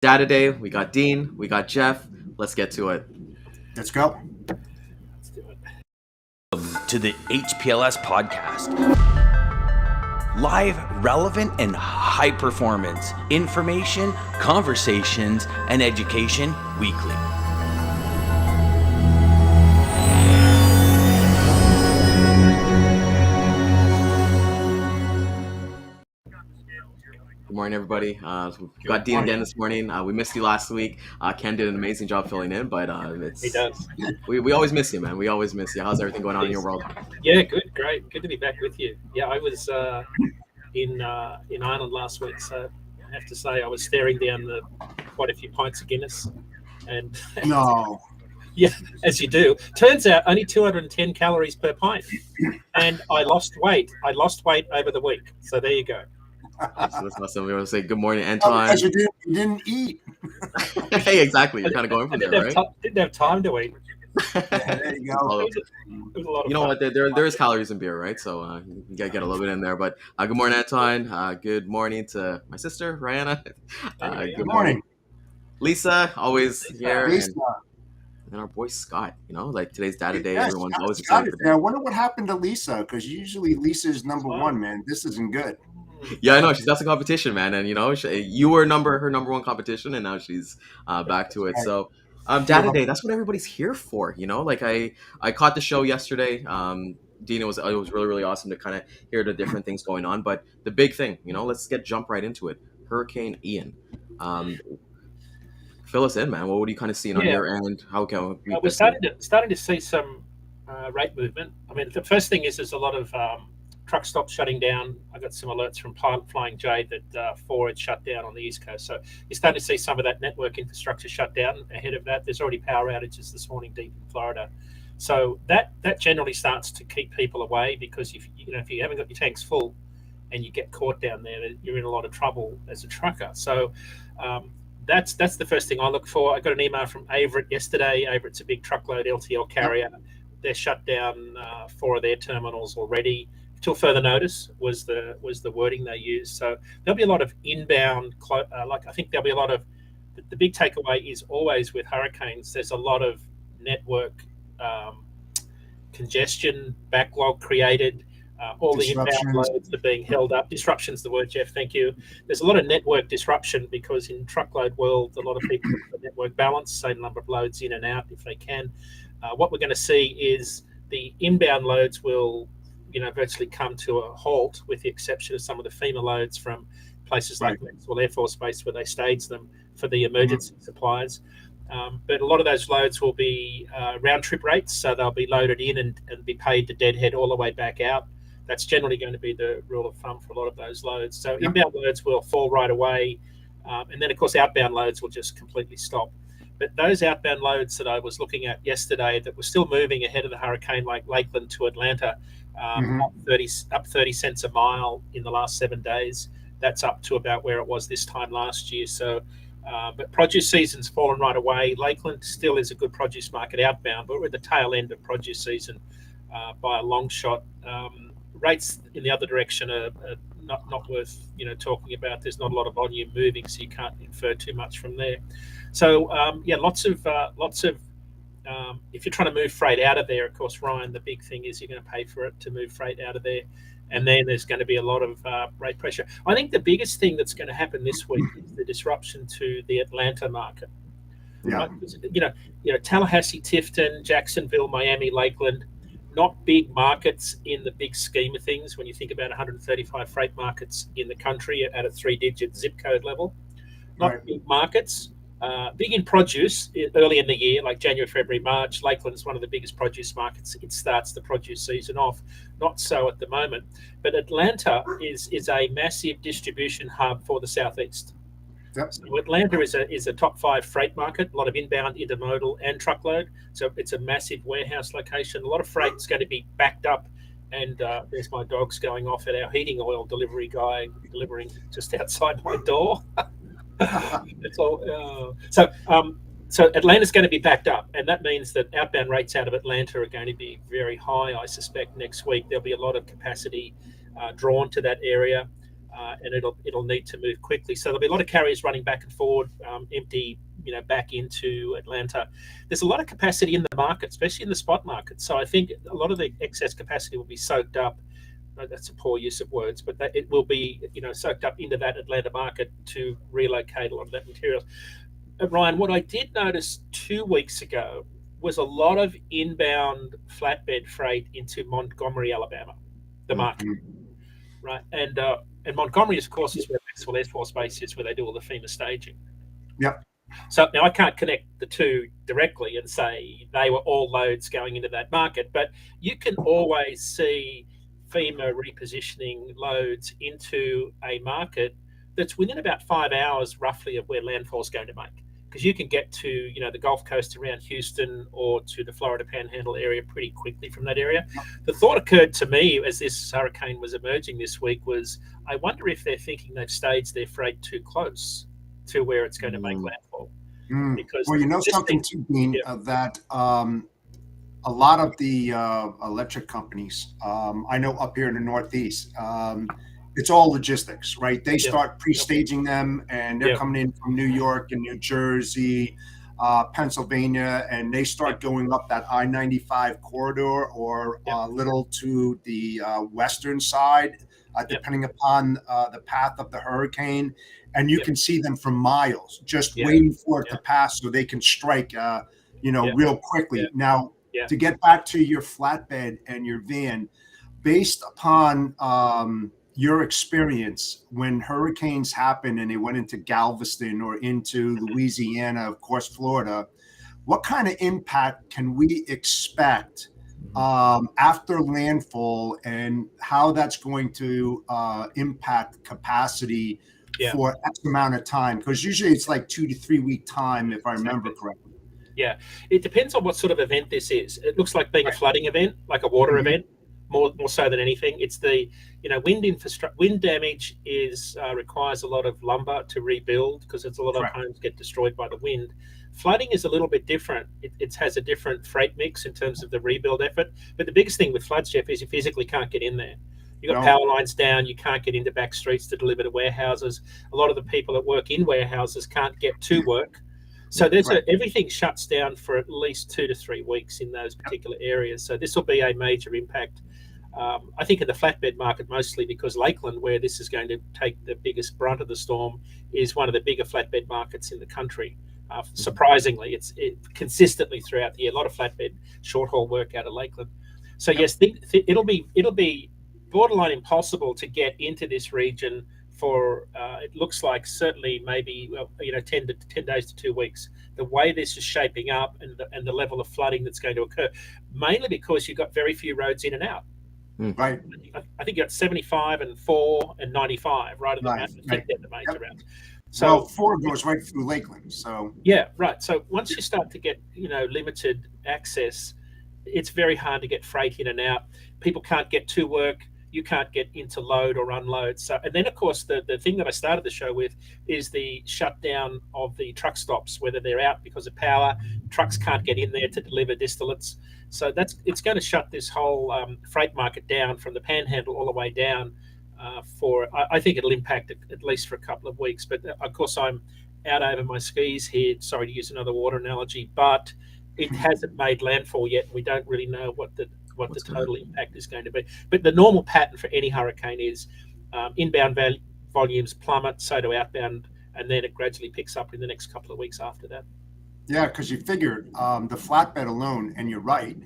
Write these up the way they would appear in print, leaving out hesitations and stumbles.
Data Day. We got Dean. We got Jeff. Let's get to it. Let's go. To the HPLS podcast. Live, relevant, and high performance information, conversations, and education weekly. Good morning, everybody. We got Dean again this morning. We missed you last week. Ken did an amazing job filling in, but He does. We always miss you, man. We always miss you. How's everything going on in your world? Yeah, good, great, good to be back with you. Yeah, I was in Ireland last week, so I have to say I was staring down quite a few pints of Guinness, and No. yeah, as you do. Turns out only 210 calories per pint, and I lost weight. I lost weight over the week, so there you go. That's awesome. We want to say good morning, Anton. Because you didn't eat. Hey, exactly. You're kind of going from there, right? Didn't have time to eat. Yeah, there you go. It was a lot of You know fun. what? There is calories in beer, right? So you gotta get a little bit in there. But good morning, Anton. Good morning to my sister, Rihanna. Good morning, Lisa. Always here. Lisa. And our boy Scott. You know, like today's Data Day. Yes, Everyone's Scott always is excited for there. I that. wonder what happened to Lisa, because usually Lisa's number one, man. This isn't good. Yeah, I know she's got some competition, man, and you know you were her number one competition, and now she's back to it. So, Data Day, that's what everybody's here for, you know. Like I caught the show yesterday. Dina, it was really awesome to kind of hear the different things going on, but the big thing, you know, let's jump right into it. Hurricane Ian. Fill us in, man. What are you kind of seeing on your end? How can we? We're starting to see some rate movement. I mean, the first thing is there's a lot of truck stops shutting down. I got some alerts from Flying J that 4 had shut down on the East Coast. So you're starting to see some of that network infrastructure shut down. Ahead of that, there's already power outages this morning deep in Florida. So that generally starts to keep people away, because if you haven't got your tanks full and you get caught down there, you're in a lot of trouble as a trucker. So that's the first thing I look for. I got an email from Averitt yesterday. Averett's a big truckload LTL carrier. They're shut down 4 of their terminals already. Till further notice was the wording they used. So there'll be a lot of inbound. I think there'll be a lot of. The big takeaway is always with hurricanes. There's a lot of network congestion, backlog created. All the inbound loads are being held up. Disruption's the word, Jeff. Thank you. There's a lot of network disruption because in truckload world, a lot of people look for network balance, same number of loads in and out if they can. What we're going to see is the inbound loads will, virtually come to a halt, with the exception of some of the FEMA loads from places like Maxwell Air Force Base, where they stage them for the emergency supplies. But a lot of those loads will be round trip rates, so they'll be loaded in and be paid to deadhead all the way back out. That's generally going to be the rule of thumb for a lot of those loads. So inbound loads will fall right away, and then of course outbound loads will just completely stop. But those outbound loads that I was looking at yesterday that were still moving ahead of the hurricane, like Lakeland to Atlanta, up 30 cents a mile in the last 7 days. That's up to about where it was this time last year. So, but produce season's fallen right away. Lakeland still is a good produce market outbound, but we're at the tail end of produce season by a long shot. Rates in the other direction are not worth talking about. There's not a lot of volume moving, so you can't infer too much from there. So lots of if you're trying to move freight out of there, of course, Ryan, the big thing is you're going to pay for it to move freight out of there, and then there's going to be a lot of rate pressure. I think the biggest thing that's going to happen this week is the disruption to the Atlanta market. Yeah. Right? Tallahassee, Tifton, Jacksonville, Miami, Lakeland. Not big markets in the big scheme of things when you think about 135 freight markets in the country at a 3-digit zip code level. Not big markets. Big in produce early in the year, like January, February, March. Lakeland's one of the biggest produce markets. It starts the produce season off. Not so at the moment. But Atlanta is a massive distribution hub for the Southeast. Yep. So Atlanta is a top 5 freight market, a lot of inbound, intermodal, and truckload. So it's a massive warehouse location. A lot of freight's going to be backed up. And there's my dogs going off at our heating oil delivery guy delivering just outside my door. It's all. So Atlanta's going to be backed up, and that means that outbound rates out of Atlanta are going to be very high. I suspect next week there'll be a lot of capacity drawn to that area. and it'll need to move quickly. So there'll be a lot of carriers running back and forward, empty, back into Atlanta. There's a lot of capacity in the market, especially in the spot market. So I think a lot of the excess capacity will be soaked up. That's a poor use of words, but it will be, soaked up into that Atlanta market to relocate a lot of that material. Ryan, what I did notice 2 weeks ago was a lot of inbound flatbed freight into Montgomery, Alabama, the market, right? And Montgomery, of course, is where Maxwell Air Force Base is, where they do all the FEMA staging. Yep. So now I can't connect the two directly and say they were all loads going into that market, but you can always see FEMA repositioning loads into a market that's within about 5 hours roughly of where landfall is going to make. Because you can get to, the Gulf Coast around Houston or to the Florida Panhandle area pretty quickly from that area. The thought occurred to me as this hurricane was emerging this week was, I wonder if they're thinking they've staged their freight too close to where it's going to make landfall. Because something too, Dean, that a lot of the electric companies, I know up here in the Northeast, it's all logistics, right? They start pre-staging them, and they're coming in from New York and New Jersey, Pennsylvania, and they start going up that I-95 corridor or a little to the western side, depending upon the path of the hurricane. And you can see them from miles, just waiting for it to pass so they can strike, real quickly. Now, to get back to your flatbed and your van, based upon your experience when hurricanes happen and they went into Galveston or into Louisiana, of course, Florida, what kind of impact can we expect after landfall, and how that's going to impact capacity for X amount of time? Because usually it's like 2 to 3 week time, if I remember correctly. Yeah, it depends on what sort of event this is. It looks like being a flooding event, like a water event. More so than anything, it's the wind damage requires a lot of lumber to rebuild because it's a lot of homes get destroyed by the wind. Flooding is a little bit different. It has a different freight mix in terms of the rebuild effort. But the biggest thing with floods, Jeff, is you physically can't get in there. You've got power lines down. You can't get into back streets to deliver to warehouses. A lot of the people that work in warehouses can't get to work. So everything shuts down for at least 2 to 3 weeks in those particular areas. So this will be a major impact. I think in the flatbed market, mostly because Lakeland, where this is going to take the biggest brunt of the storm, is one of the bigger flatbed markets in the country. Surprisingly, it's consistently throughout the year, a lot of flatbed short haul work out of Lakeland. So yes, it'll be borderline impossible to get into this region for it looks like certainly maybe 10 days to 2 weeks. The way this is shaping up and the level of flooding that's going to occur, mainly because you've got very few roads in and out. Right. I think you got 75 and 4 and 95 right at the map. I think they're the major routes. So 4 goes right through Lakeland. So right. So once you start to get limited access, it's very hard to get freight in and out. People can't get to work. You can't get into load or unload. So, and then of course the thing that I started the show with is the shutdown of the truck stops, whether they're out because of power, trucks can't get in there to deliver distillates. So it's going to shut this whole freight market down from the Panhandle all the way down. I think it'll impact it at least for a couple of weeks. But of course I'm out over my skis here. Sorry to use another water analogy, but it hasn't made landfall yet. We don't really know what the total impact is going to be. But the normal pattern for any hurricane is inbound volumes plummet, so do outbound, and then it gradually picks up in the next couple of weeks after that. Yeah, because you figure the flatbed alone, and you're right,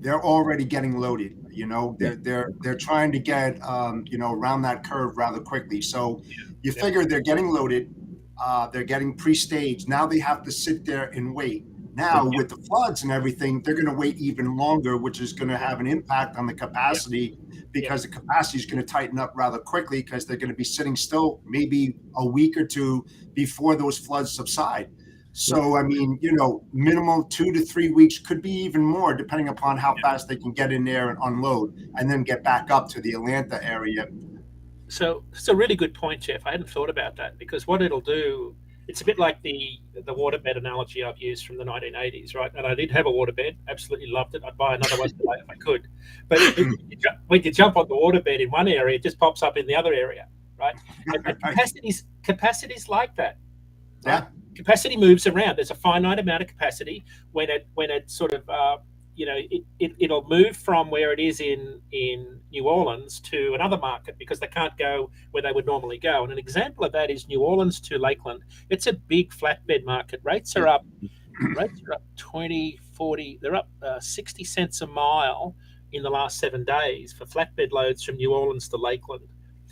they're already getting loaded. They're trying to get around that curve rather quickly. So you figure they're getting loaded, they're getting pre-staged. Now they have to sit there and wait. Now with the floods and everything, they're going to wait even longer, which is going to have an impact on the capacity because the capacity is going to tighten up rather quickly because they're going to be sitting still maybe a week or two before those floods subside. So, I mean, minimum 2 to 3 weeks, could be even more, depending upon how fast they can get in there and unload and then get back up to the Atlanta area. So it's a really good point, Jeff. I hadn't thought about that because what it'll do, it's a bit like the waterbed analogy I've used from the 1980s, right? And I did have a waterbed, absolutely loved it. I'd buy another one today if I could. But when you jump on the waterbed in one area, it just pops up in the other area. right? And capacity's like that, right? Yeah. Capacity moves around. There's a finite amount of capacity when it sort of it'll move from where it is in New Orleans to another market because they can't go where they would normally go. And an example of that is New Orleans to Lakeland. It's a big flatbed market. Rates are up 20, 40. They're up 60 cents a mile in the last 7 days for flatbed loads from New Orleans to Lakeland.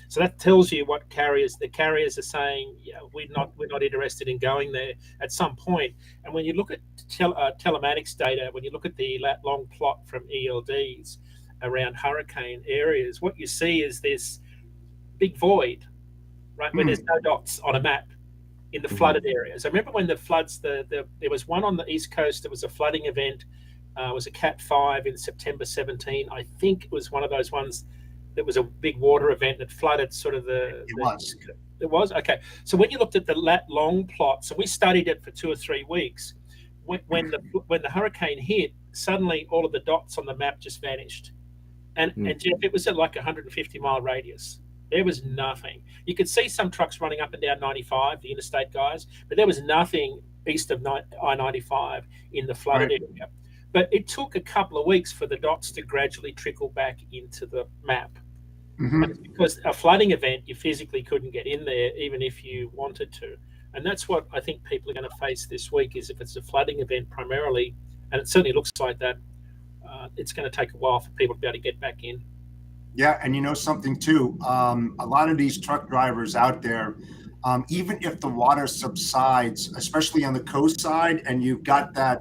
So that tells you what the carriers are saying. Yeah, we're not interested in going there at some point. And when you look at telematics data, when you look at the long plot from ELDs around hurricane areas, what you see is this big void, right, where there's no dots on a map in the flooded areas. I remember when the floods, there was one on the East Coast. There was a flooding event. It was a Cat 5 in September 17. I think it was one of those ones. It was a big water event that flooded sort of It was? Okay. So when you looked at the long plot, so we studied it for 2 or 3 weeks. When the hurricane hit, suddenly all of the dots on the map just vanished. And Jeff, it was at like 150-mile radius. There was nothing. You could see some trucks running up and down 95, the interstate guys, but there was nothing east of I-95 in the flooded area. But it took a couple of weeks for the dots to gradually trickle back into the map. And it's because a flooding event, you physically couldn't get in there even if you wanted to. And that's what I think people are going to face this week is if it's a flooding event primarily, and it certainly looks like that, it's going to take a while for people to be able to get back in. Yeah, and you know something too, a lot of these truck drivers out there, even if the water subsides, especially on the coast side, and you've got that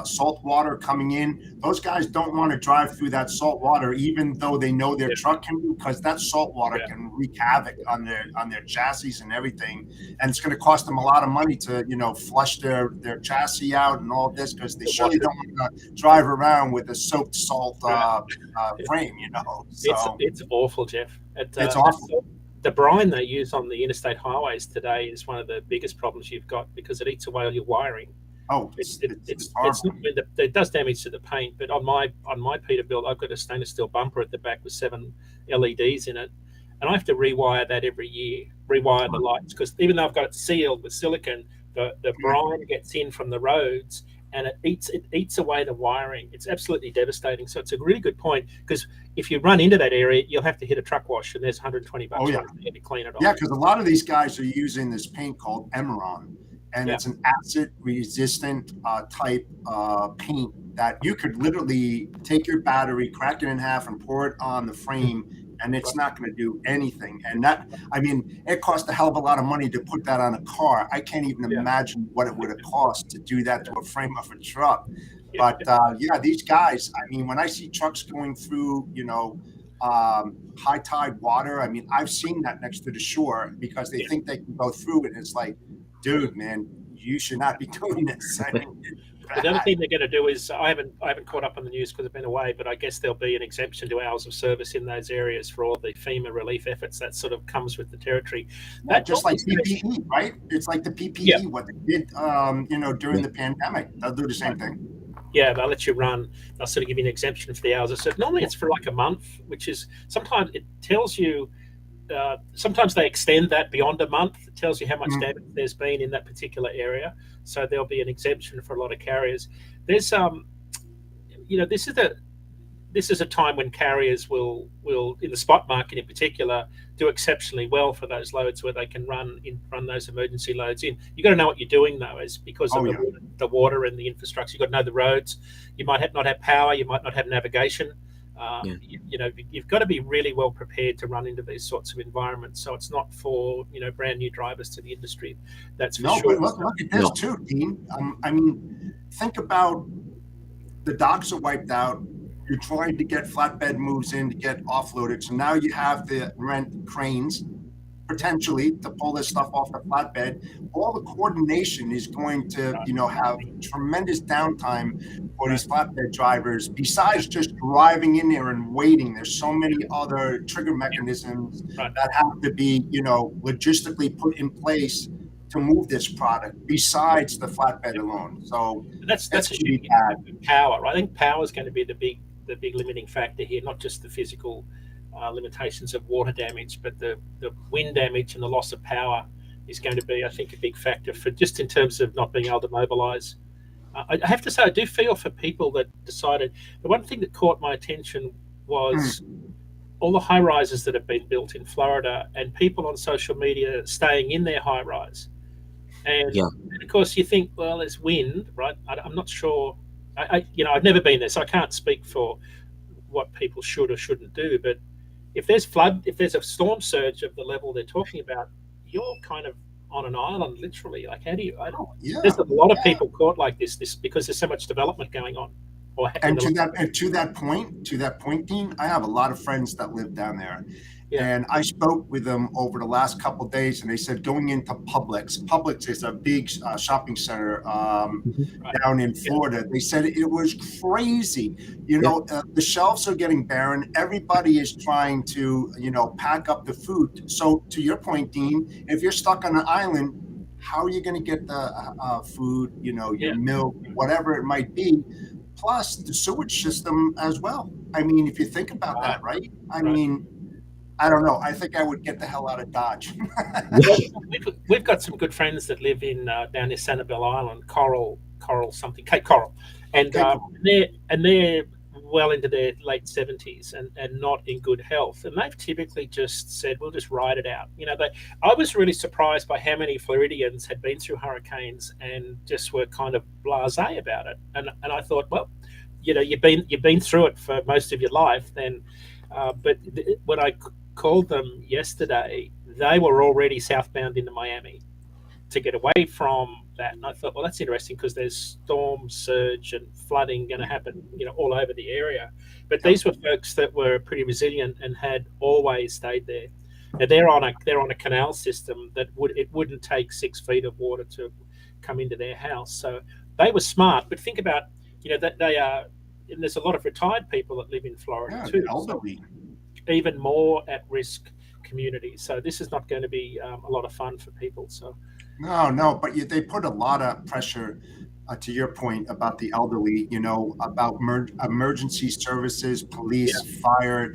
salt water coming in, those guys don't want to drive through that salt water, even though they know their truck can, because that salt water can wreak havoc on their chassis and everything, and it's going to cost them a lot of money to flush their chassis out and all this, because they surely don't want to drive around with a soaked salt frame. So it's awful, Jeff. It's awful. The brine they use on the interstate highways today is one of the biggest problems you've got because it eats away all your wiring. Oh, it does damage to the paint. But on my Peterbilt, I've got a stainless steel bumper at the back with 7 LEDs in it, and I have to rewire that every year. Rewire the lights because even though I've got it sealed with silicon, the brine gets in from the roads and it eats away the wiring. It's absolutely devastating. So it's a really good point because if you run into that area, you'll have to hit a truck wash, and there's $120 to clean it off. Yeah, because a lot of these guys are using this paint called Emeron, and it's an acid-resistant type paint that you could literally take your battery, crack it in half, and pour it on the frame, and it's not going to do anything. And it costs a hell of a lot of money to put that on a car. I can't even imagine what it would have cost to do that to a frame of a truck. But these guys, when I see trucks going through, high tide water, I've seen that next to the shore because they think they can go through it. And it's like, dude, man, you should not be doing this. The other thing they're going to do is I haven't caught up on the news because I've been away, but I guess there'll be an exemption to hours of service in those areas for all the FEMA relief efforts. That sort of comes with the territory. That just like PPE, right? It's like the PPE, what they did, during the pandemic. They'll do the same thing. Yeah, they'll let you run. They'll sort of give you an exemption for the hours of service. Normally it's for like a month, which is sometimes it tells you. Sometimes they extend that beyond a month. It tells you how much damage there's been in that particular area. So there'll be an exemption for a lot of carriers. There's, this is a time when carriers will in the spot market in particular do exceptionally well for those loads where they can run those emergency loads in. You got to know what you're doing though, is because of the water and the infrastructure. You got to know the roads. You might not have power. You might not have navigation. You've got to be really well prepared to run into these sorts of environments. So it's not for brand new drivers to the industry. That's for sure. But look at this too, Dean. Think about the docks are wiped out. You're trying to get flatbed moves in to get offloaded. So now you have to rent cranes potentially to pull this stuff off the flatbed. All the coordination is going to, have tremendous downtime for these flatbed drivers. Besides just driving in there and waiting, there's so many other trigger mechanisms that have to be, logistically put in place to move this product besides the flatbed alone. So that's going to be power. I think power is going to be the big limiting factor here, not just the physical limitations of water damage, but the wind damage and the loss of power is going to be, I think, a big factor for just in terms of not being able to mobilise. I have to say, I do feel for people that decided. The one thing that caught my attention was all the high rises that have been built in Florida, and people on social media staying in their high rise. And of course, you think, well, there's wind, right? I'm not sure. I've never been there, so I can't speak for what people should or shouldn't do. But if there's a storm surge of the level they're talking about, you're kind of on an island, literally. Like, how do you? There's a lot of people caught like this because there's so much development going on. And to that point, Dean, I have a lot of friends that live down there. Yeah. And I spoke with them over the last couple of days, and they said going into Publix is a big shopping center down in Florida. They said it was crazy. The shelves are getting barren. Everybody is trying to, pack up the food. So to your point, Dean, if you're stuck on an island, how are you going to get the food, your milk, whatever it might be? Plus the sewage system as well. I mean, if you think about that, right? I mean, I don't know. I think I would get the hell out of Dodge. We've got some good friends that live in down near Sanibel Island, Cape Coral, and they're well into their late 70s and not in good health. And they've typically just said, we'll just ride it out. I was really surprised by how many Floridians had been through hurricanes and just were kind of blasé about it. And I thought, well, you've been through it for most of your life then. But when I called them yesterday, they were already southbound into Miami to get away from that. And I thought, well, that's interesting because there's storm surge and flooding going to happen, all over the area. But these were folks that were pretty resilient and had always stayed there. Now they're on a canal system that wouldn't take 6 feet of water to come into their house. So they were smart. But think about, that they are, and there's a lot of retired people that live in Florida too. Elderly. So even more at risk communities. So this is not going to be a lot of fun for people. So. No, but they put a lot of pressure, to your point about the elderly, about emergency services, police, fire,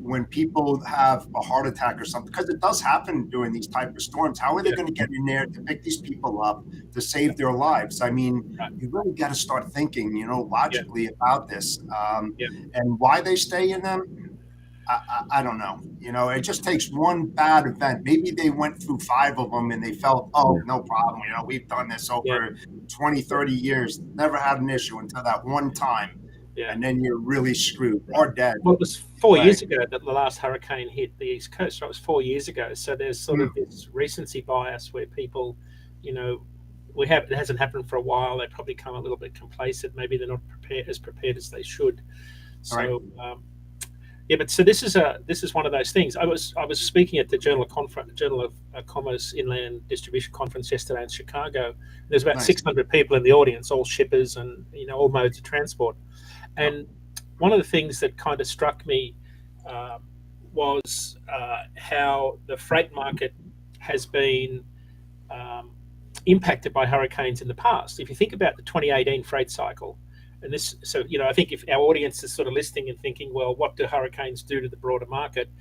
when people have a heart attack or something, because it does happen during these type of storms. How are they going to get in there to pick these people up to save their lives? I mean, you really got to start thinking, logically about this, and why they stay in them. I don't know. It just takes one bad event. Maybe they went through 5 of them and they felt, no problem. We've done this over 20, 30 years, never had an issue until that one time. Yeah. And then you're really screwed or dead. Well, it was 4 years ago that the last hurricane hit the East Coast. So it was 4 years ago. So there's sort of this recency bias where people, it hasn't happened for a while. They probably come a little bit complacent. Maybe they're not as prepared as they should. So, but so this is one of those things. I was speaking at the Journal of Commerce Inland Distribution Conference yesterday in Chicago. There's about 600 people in the audience, all shippers and all modes of transport. And one of the things that kind of struck me was how the freight market has been impacted by hurricanes in the past. If you think about the 2018 freight cycle. And this, so, I think if our audience is sort of listening and thinking, well, what do hurricanes do to the broader market?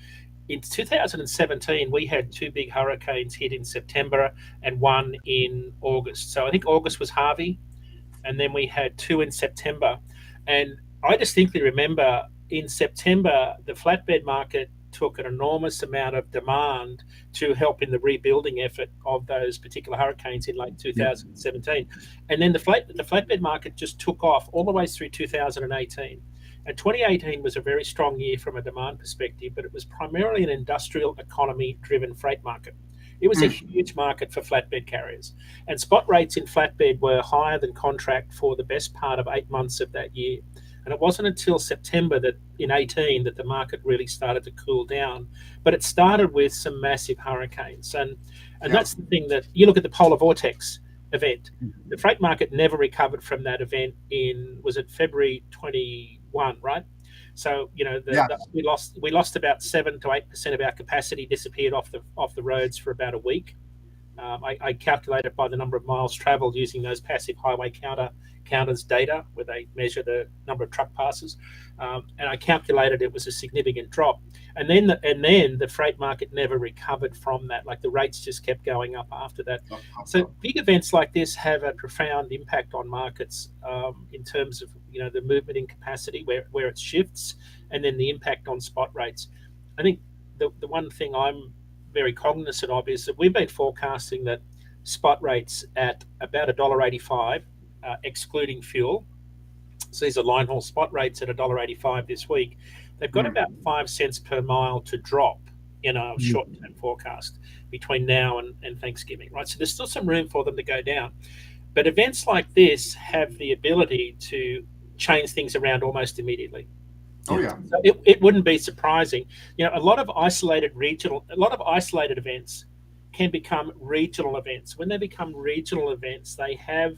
In 2017, we had 2 big hurricanes hit in September and 1 in August. So I think August was Harvey, and then we had 2 in September. And I distinctly remember in September, the flatbed market took an enormous amount of demand to help in the rebuilding effort of those particular hurricanes in late 2017. And then the flatbed market just took off all the way through 2018. And 2018 was a very strong year from a demand perspective, but it was primarily an industrial economy driven freight market. It was a huge market for flatbed carriers. And spot rates in flatbed were higher than contract for the best part of 8 months of that year. And it wasn't until September in 18 that the market really started to cool down. But it started with some massive hurricanes. And that's the thing that you look at the polar vortex event. The freight market never recovered from that event was it February 21, right? So, we lost about 7 to 8% of our capacity, disappeared off the roads for about a week. I calculate it by the number of miles traveled using those passive highway counters data, where they measure the number of truck passes, and I calculated it was a significant drop. And then the freight market never recovered from that. Like, the rates just kept going up after that. So big events like this have a profound impact on markets, in terms of, the movement in capacity where it shifts, and then the impact on spot rates. I think the one thing I'm very cognizant of is that we've been forecasting that spot rates at about $1.85, excluding fuel. So these are line haul spot rates at $1.85 this week. They've got about 5 cents per mile to drop in our short-term forecast between now and Thanksgiving, right? So there's still some room for them to go down. But events like this have the ability to change things around almost immediately. Oh yeah. So it wouldn't be surprising. A lot of isolated events can become regional events. When they become regional events, they have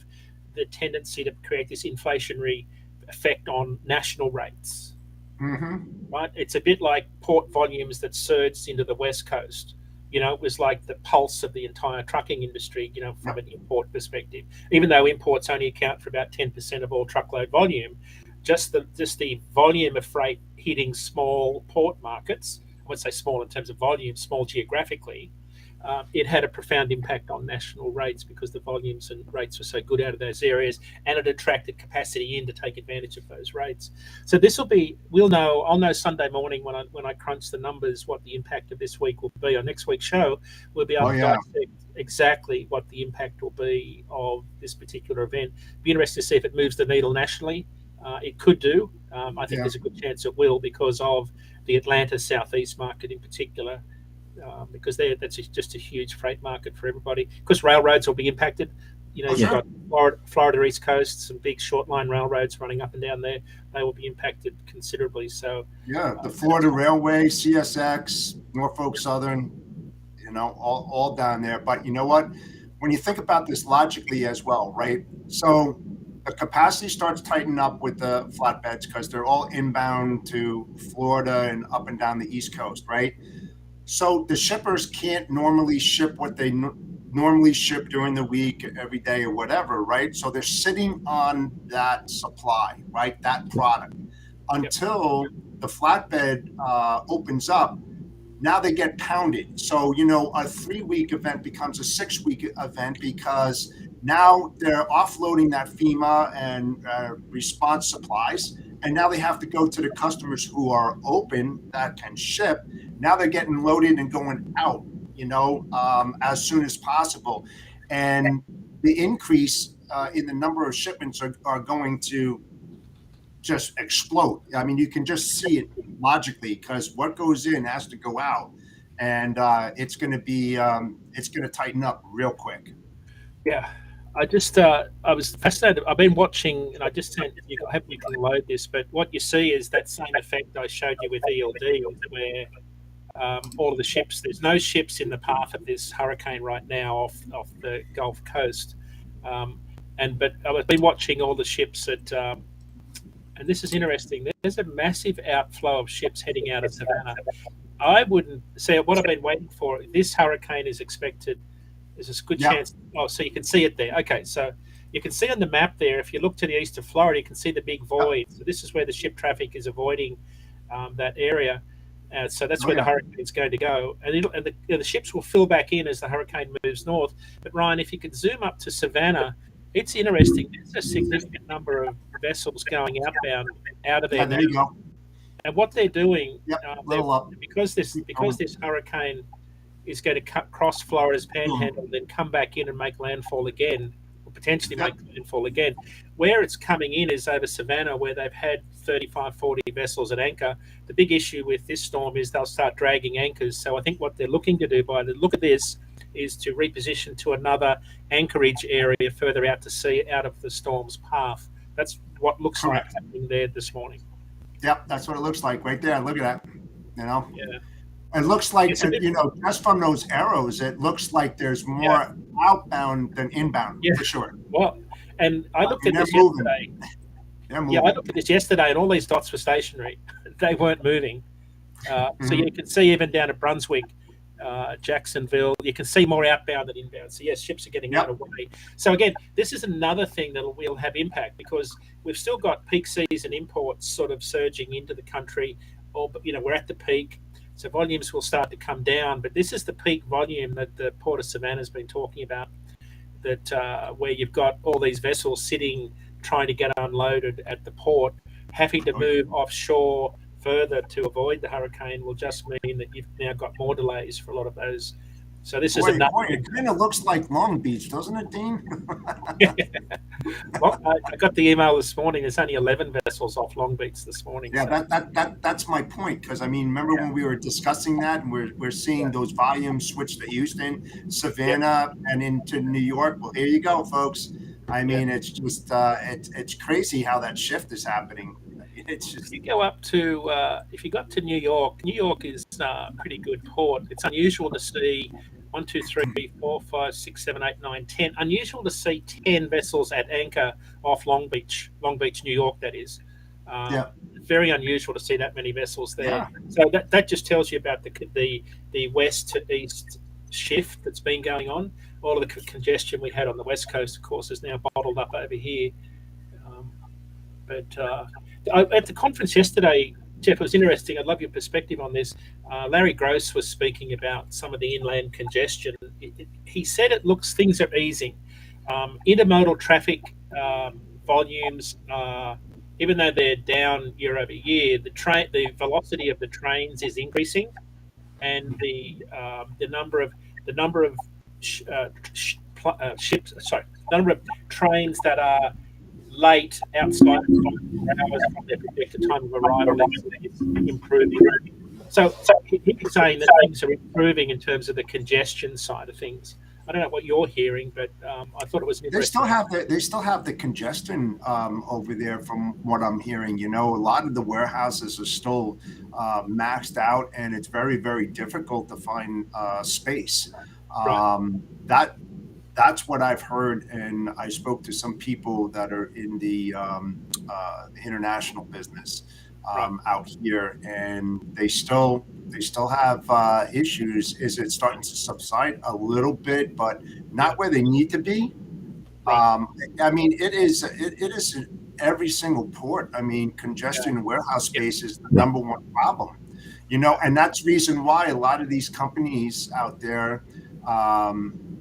the tendency to create this inflationary effect on national rates. Right? It's a bit like port volumes that surged into the West Coast. It was like the pulse of the entire trucking industry, from an import perspective. Even though imports only account for about 10% of all truckload volume, just the volume of freight hitting small port markets, I would say small in terms of volume, small geographically, it had a profound impact on national rates because the volumes and rates were so good out of those areas, and it attracted capacity in to take advantage of those rates. So I'll know Sunday morning when I crunch the numbers what the impact of this week will be. On next week's show, we'll be able to dissect exactly what the impact will be of this particular event. Be interested to see if it moves the needle nationally. It could do. I think there's a good chance it will, because of the Atlanta Southeast market in particular, because that's just a huge freight market for everybody. Because railroads will be impacted. You've got Florida East Coast, some big short line railroads running up and down there. They will be impacted considerably. So the Florida Railway, CSX, Norfolk Southern, all down there. But you know what? When you think about this logically as well, right? So the capacity starts tightening up with the flatbeds because they're all inbound to Florida and up and down the East Coast, right? So the shippers can't normally ship what they normally ship during the week, every day or whatever, right? So they're sitting on that supply, right? That product until the flatbed opens up. Now they get pounded. So, a 3-week event becomes a 6-week event because now they're offloading that FEMA and response supplies, and now they have to go to the customers who are open that can ship. Now they're getting loaded and going out, as soon as possible. And the increase in the number of shipments are going to just explode. I mean, you can just see it logically, because what goes in has to go out, and it's going to tighten up real quick. Yeah. I was fascinated. I've been watching, and I just sent you. I hope you can load this. But what you see is that same effect I showed you with ELD, where all of the ships. There's no ships in the path of this hurricane right now off the Gulf Coast, but I've been watching all the ships at. And this is interesting. There's a massive outflow of ships heading out of Savannah. I wouldn't say what I've been waiting for. This hurricane is expected. There's a good chance. Oh, so you can see it there. Okay, so you can see on the map there, if you look to the east of Florida, you can see the big void. So this is where the ship traffic is avoiding that area. So that's where the hurricane is going to go. And the ships will fill back in as the hurricane moves north. But Ryan, if you could zoom up to Savannah, it's interesting. There's a significant number of vessels going outbound out of there. There you go. And what they're doing, because this hurricane is going to cross Florida's panhandle, then come back in and make landfall again, or potentially make landfall again. Where it's coming in is over Savannah, where they've had 35, 40 vessels at anchor. The big issue with this storm is they'll start dragging anchors. So I think what they're looking to do by the look at this is to reposition to another anchorage area further out to sea, out of the storm's path. That's what looks like happening there this morning. Yep, that's what it looks like right there. Look at that. Yeah. It looks like, just from those arrows, it looks like there's more outbound than inbound, for sure. Well, and I looked at this yesterday. They're moving. Yeah, I looked at this yesterday, and all these dots were stationary. They weren't moving. So you can see even down at Brunswick, Jacksonville. You can see more outbound than inbound. So yes, ships are getting out of the way. So again, this is another thing that will have impact, because we've still got peak season imports sort of surging into the country, or we're at the peak. So volumes will start to come down, but this is the peak volume that the Port of Savannah has been talking about, that where you've got all these vessels sitting trying to get unloaded at the port, having to move offshore further to avoid the hurricane will just mean that you've now got more delays for a lot of those. So this is another. It kind of looks like Long Beach, doesn't it, Dean? Well, I got the email this morning. There's only 11 vessels off Long Beach this morning. Yeah, so. That's my point, because I mean, remember when we were discussing that, and we're seeing those volumes switch to Houston, Savannah, and into New York. Well, here you go, folks. I mean, it's just it's crazy how that shift is happening. It's just, if you go up to if you got to New York is a pretty good port. It's unusual to see 1, 2, 3, 4, 5, 6, 7, 8, 9, 10. Unusual to see 10 vessels at anchor off Long Beach, New York. That is, very unusual to see that many vessels there. Yeah. So that just tells you about the west to east shift that's been going on. All of the congestion we had on the west coast, of course, is now bottled up over here. At the conference yesterday, Jeff, it was interesting. I'd love your perspective on this. Larry Gross was speaking about some of the inland congestion. He said things are easing. Intermodal traffic volumes, even though they're down year over year, the velocity of the trains is increasing, and the number of number of trains that are late outside of 24 hours from their projected time of arrival is improving. So he's saying that things are improving in terms of the congestion side of things. I don't know what you're hearing, but I thought it was interesting. They still have the congestion over there, from what I'm hearing. A lot of the warehouses are still maxed out, and it's very, very difficult to find space. Right. That's what I've heard, and I spoke to some people that are in the international business out here, and they still have issues. Is it starting to subside a little bit, but not where they need to be? Right. I mean, it is every single port. I mean, congestion in warehouse space is the number one problem. And that's the reason why a lot of these companies out there,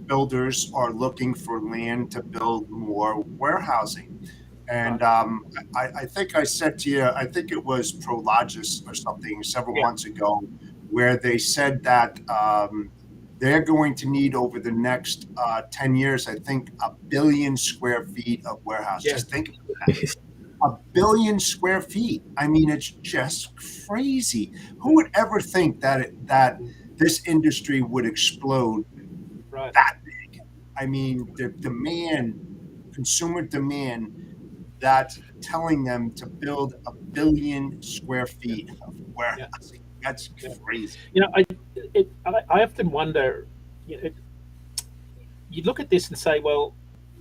builders, are looking for land to build more warehousing. And I think I said to you, I think it was Prologis or something several months ago, where they said that they're going to need over the next 10 years, I think, 1 billion square feet of warehouse. Just think of that. 1 billion square feet. I mean, it's just crazy. Who would ever think that this industry would explode that big? I mean, the consumer demand, that's telling them to build 1 billion square feet of warehousing. That's crazy. I often wonder, you look at this and say, well,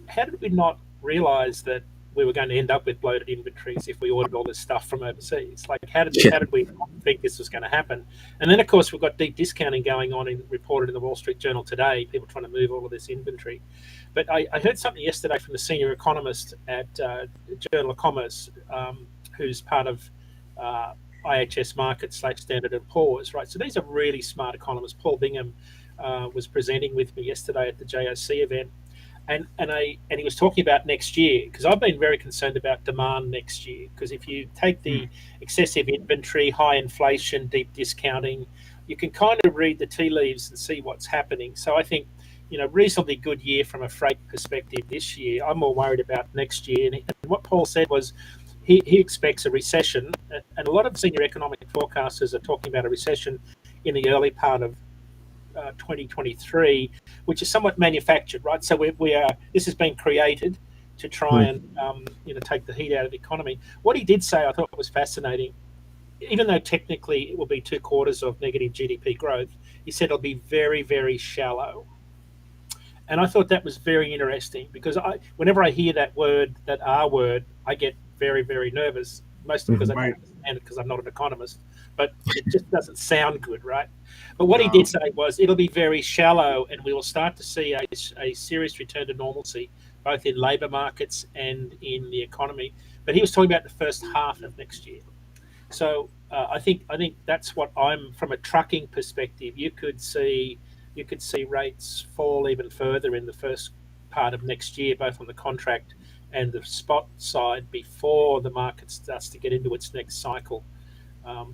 how did we not realize that we were going to end up with bloated inventories if we ordered all this stuff from overseas? Like, how did we think this was going to happen? And then, of course, we've got deep discounting going on, reported in the Wall Street Journal today, people trying to move all of this inventory. But I heard something yesterday from the senior economist at Journal of Commerce, who's part of IHS Markit / Standard & Poor's, right? So these are really smart economists. Paul Bingham was presenting with me yesterday at the JOC event. And he was talking about next year, because I've been very concerned about demand next year. Because if you take the excessive inventory, high inflation, deep discounting, you can kind of read the tea leaves and see what's happening. So I think, reasonably good year from a freight perspective this year. I'm more worried about next year. And what Paul said was he expects a recession, and a lot of senior economic forecasters are talking about a recession in the early part of 2023, which is somewhat manufactured, right? So we are. This has been created to try and take the heat out of the economy. What he did say, I thought was fascinating. Even though technically it will be 2 quarters of negative GDP growth, he said it'll be very, very shallow. And I thought that was very interesting, because whenever I hear that word, that R word, I get very, very nervous. mostly because I don't Right. understand it because I'm not an economist. But it just doesn't sound good, right? But what he No. did say was it'll be very shallow, and we will start to see a serious return to normalcy, both in labour markets and in the economy. But he was talking about the first half of next year. So I think that's what I'm from a trucking perspective. You could see rates fall even further in the first part of next year, both on the contract and the spot side, before the market starts to get into its next cycle.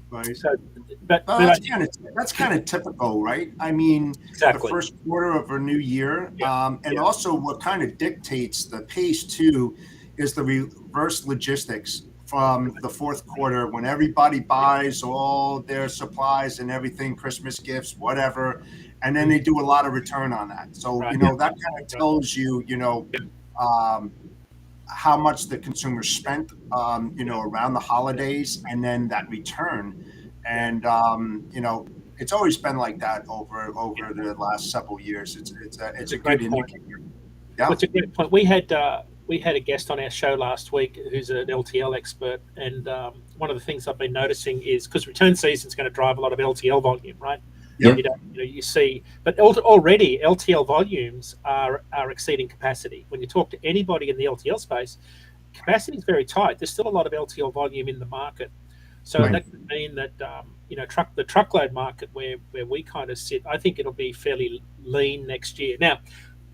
Right. So, but Well, that's kind of typical, right? I mean, the exactly, first quarter of a new year, and yeah, also what kind of dictates the pace too, is the reverse logistics from the fourth quarter when everybody buys all their supplies and everything, Christmas gifts, whatever, and then they do a lot of return on that. So right, that kind of tells you, um, how much the consumer spent, around the holidays, and then that return. And it's always been like that over the last several years. It's it's a a good great point. indicator. Well, Yeah. it's a great point. We had a guest on our show last week who's an LTL expert, and one of the things I've been noticing is because return season is going to drive a lot of LTL volume, right? Yep. You see, but already LTL volumes are exceeding capacity. When you talk to anybody in the LTL space, capacity is very tight. There's still a lot of LTL volume in the market, so Right. that could mean that the truckload market where we kind of sit, I think it'll be fairly lean next year. Now,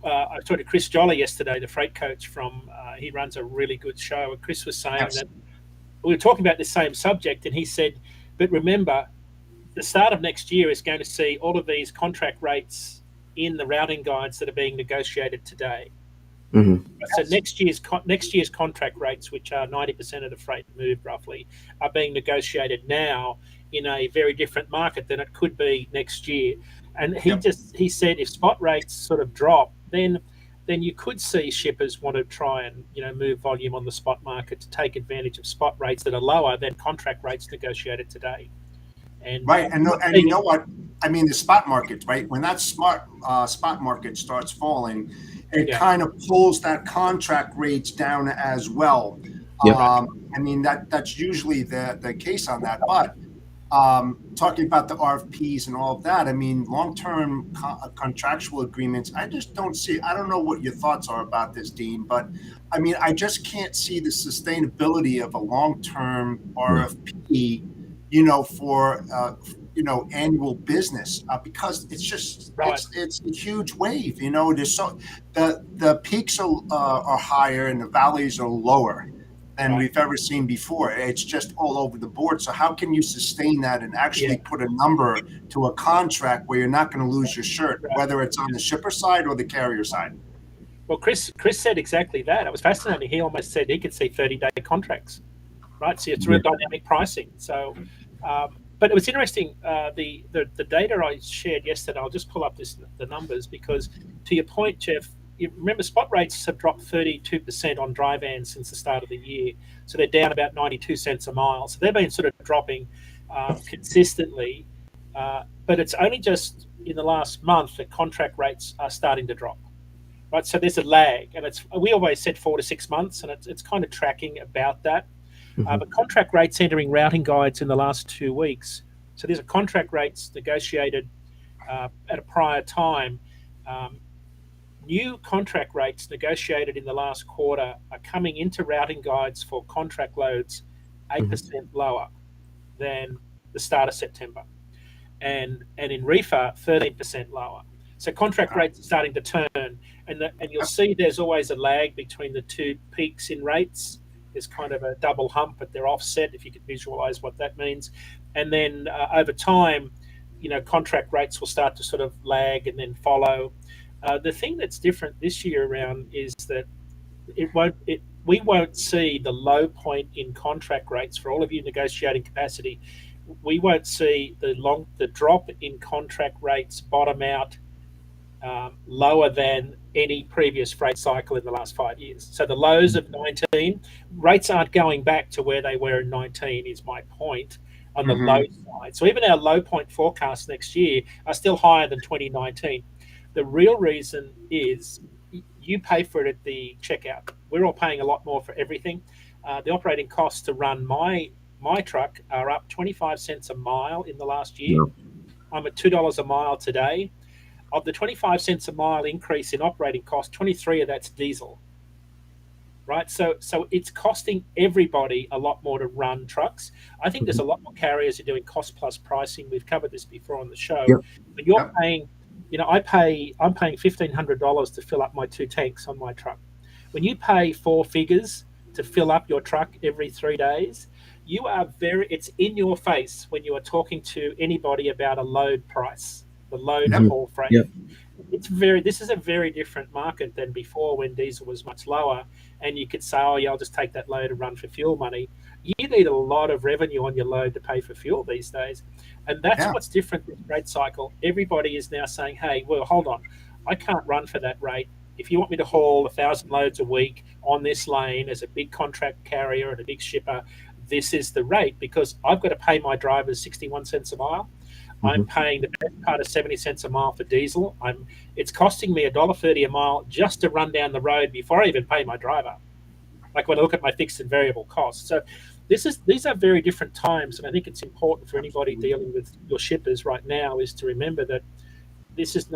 I talked to Chris Jolly yesterday, the freight coach from. He runs a really good show, and Chris was saying Yes. that we were talking about the same subject, and he said, "But remember, the start of next year is going to see all of these contract rates in the routing guides that are being negotiated today. Mhm. So next year's contract rates, which are 90% of the freight moved roughly, are being negotiated now in a very different market than it could be next year." And Yep. he said if spot rates sort of drop, then you could see shippers want to try and move volume on the spot market to take advantage of spot rates that are lower than contract rates negotiated today. And Right. And you know what? I mean, the spot market, right? When that spot market starts falling, it yeah, kind of pulls that contract rates down as well. Yep. I mean, that's usually the case on that. But talking about the RFPs and all of that, I mean, long-term contractual agreements, I just don't see. I don't know what your thoughts are about this, Dean, but I mean, I just can't see the sustainability of a long-term RFP, for annual business, because it's just right, it's a huge wave. There's the peaks are higher and the valleys are lower than right, we've ever seen before. It's just all over the board. So how can you sustain that and yeah, actually put a number to a contract where you're not going to lose your shirt, right. whether it's on the shipper side or the carrier side? Well, Chris said exactly that. It was fascinating. He almost said he could see 30-day contracts, right? So it's real dynamic pricing. So, but it was interesting. The data I shared yesterday, I'll just pull up the numbers, because to your point, Jeff, you remember spot rates have dropped 32% on dry vans since the start of the year. So they're down about 92 cents a mile. So they've been sort of dropping consistently. But it's only just in the last month that contract rates are starting to drop. Right, so there's a lag, and we always said 4 to 6 months, and it's kind of tracking about that. But contract rates entering routing guides in the last 2 weeks. So these are contract rates negotiated at a prior time. New contract rates negotiated in the last quarter are coming into routing guides for contract loads 8% lower than the start of September, and in reefer 13% lower. So contract rates are starting to turn, and you'll see there's always a lag between the two peaks in rates. There's kind of a double hump, but they're offset, if you could visualize what that means. And then over time, contract rates will start to sort of lag and then follow. The thing that's different this year around is that we won't see the low point in contract rates for all of you negotiating capacity. We won't see the drop in contract rates bottom out lower than any previous freight cycle in the last 5 years. So the lows of 19, rates aren't going back to where they were in 19, is my point, on the low side. So even our low point forecasts next year are still higher than 2019. The real reason is you pay for it at the checkout. We're all paying a lot more for everything. The operating costs to run my truck are up 25 cents a mile in the last year. Yeah. I'm at $2 a mile today. Of the 25 cents a mile increase in operating cost, 23 of that's diesel. Right, so it's costing everybody a lot more to run trucks. I think there's a lot more carriers who are doing cost plus pricing. We've covered this before on the show. Yep. But you're paying, I'm paying $1,500 to fill up my 2 tanks on my truck. When you pay 4 figures to fill up your truck every 3 days, it's in your face when you are talking to anybody about a load price, the load haul freight. Yep. This is a very different market than before, when diesel was much lower and you could say, oh yeah, I'll just take that load and run for fuel money. You need a lot of revenue on your load to pay for fuel these days. And that's what's different with rate cycle. Everybody is now saying, hey, well, hold on, I can't run for that rate. If you want me to haul 1,000 loads a week on this lane as a big contract carrier and a big shipper, this is the rate, because I've got to pay my drivers 61 cents a mile. I'm paying the best part of 70 cents a mile for diesel. It's costing me $1.30 a mile just to run down the road before I even pay my driver. Like when I look at my fixed and variable costs. So these are very different times, and I think it's important for anybody dealing with your shippers right now is to remember that this is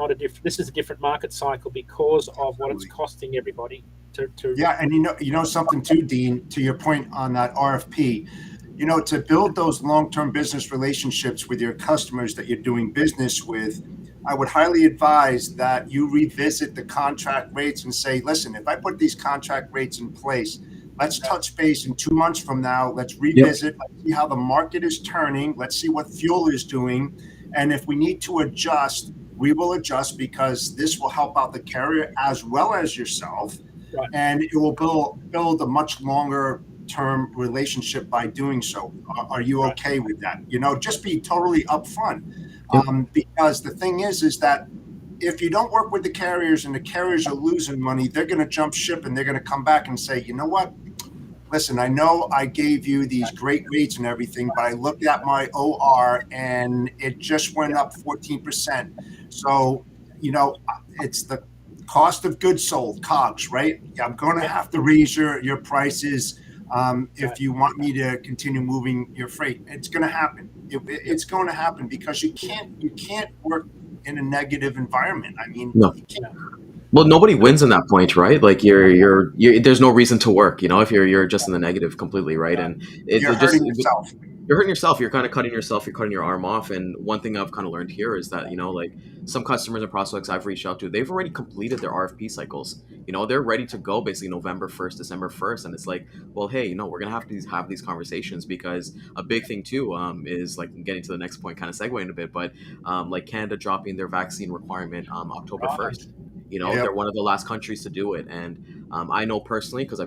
a different market cycle because of what it's costing everybody to. Yeah, and you know something too, Dean, to your point on that RFP. To build those long-term business relationships with your customers that you're doing business with, I would highly advise that you revisit the contract rates and say, listen, if I put these contract rates in place, let's touch base in 2 months from now. Let's revisit, let's see how the market is turning. Let's see what fuel is doing. And if we need to adjust, we will adjust, because this will help out the carrier as well as yourself. Right. And it will build a much longer term relationship by doing so. Are you okay with that? Just be totally upfront. Because the thing is that if you don't work with the carriers and the carriers are losing money, they're going to jump ship and they're going to come back and say, you know what? Listen, I know I gave you these great rates and everything, but I looked at my OR and it just went up 14%. So, it's the cost of goods sold, COGS, right? I'm going to have to raise your prices. If you want me to continue moving your freight, it's going to happen. It's going to happen, because you can't work in a negative environment. I mean, no. You can't. Well, nobody wins in that point, right? Like you're there's no reason to work, if you're just in the negative completely, right? And you're hurting yourself. You're hurting yourself. You're kind of cutting yourself. You're cutting your arm off. And one thing I've kind of learned here is that, like some customers and prospects I've reached out to, they've already completed their RFP cycles. They're ready to go basically November 1st, December 1st. And it's like, well, hey, we're going to have these conversations, because a big thing too is like getting to the next point, kind of segueing a bit, but like Canada dropping their vaccine requirement October 1st. They're one of the last countries to do it. And I know personally, because I